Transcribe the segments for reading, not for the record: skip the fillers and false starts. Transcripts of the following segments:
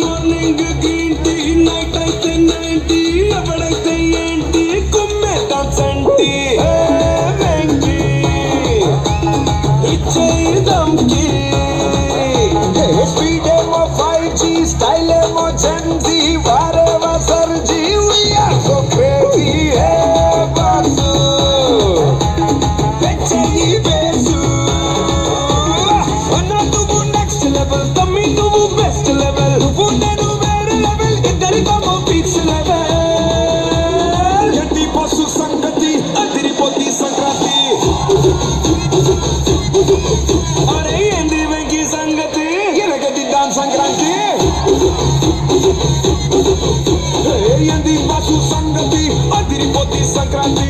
Morning green tea night అయితే 90 ఎవడైతే ఏంటి కుమ్మేద్దాం సంటి వెంకి ఇచ్చేద్దాంకి స్పీడ్ ఏమో 5G స్టైల్ ఏమో జెన్జీ వారేవా సర్జీ we are so crazy boss వెచ్చయి బేసు అన్న నువ్వు నెక్స్ట్ లెవెల్ తమ్మి నువ్వు బెస్ట్ లెవెల్ నువ్వు నేను వేరే లెవెల్ ఇద్దరికమో ఫిక్స్ లెవెల్ ఎట్టి బస్సు సంగతి అదిరిపోతి సంక్రాంతి అరే ఏంది వెంకీ సంగతి ఎరగదిద్దాం సంక్రాంతి ఏంది బస్సు సంగతి అదిరిపోతి సంక్రాంతి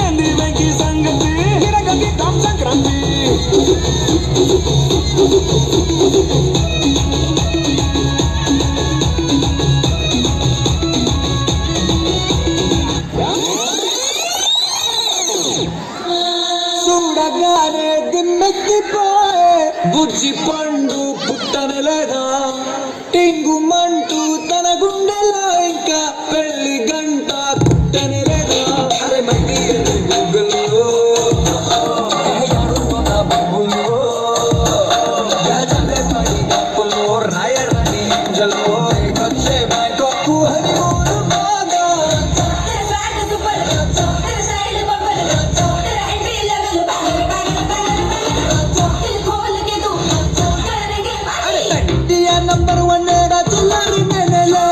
ఏంది వెంకీ సంగతి ఎరగదిద్దాం సంక్రాంతి చూడగానే దిమ్మెత్తిపోయే బుజ్జి పండు పుట్టనే లేదా టింగుమంటూ తన గుండెలో ఇంకా పెళ్లి గంట పుట్టనే లేదా అరే మట్టి గూగుల్లో రాయరాని జల్లో వచ్చే బ్యాంకాకు హనీమూన్ బాగా నంబర్ 1 ఏడా చిల్లరి నెలలే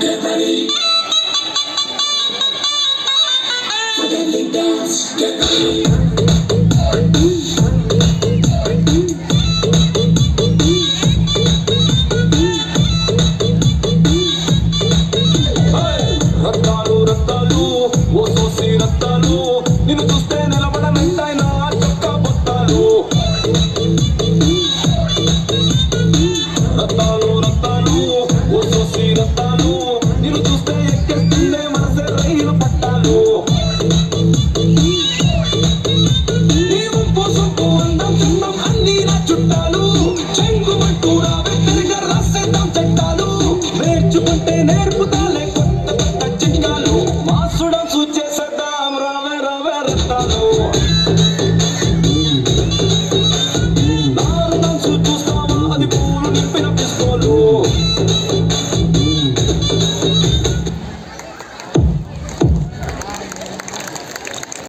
Get ready for the big dance. Get ready. Rattalu Rattalu ఓ సోసి రత్తాలు నిన్ను చూస్తే నిలబడనంటాయినా చొక్కా బొత్తాలు రత్తాలు రత్తాలు ఓ సోసి రత్తాలు నిన్ను చూస్తే ఎక్కేస్తుందే మనసే రైలు పట్టాలు నీ వంపు సొంపు అందం చందం అన్నీ నా చుట్టాలు చెంగుమంటూ రావే తిరిగా రాసేద్దాం చట్టాలు నేర్చుకుంటే నేర్పుతా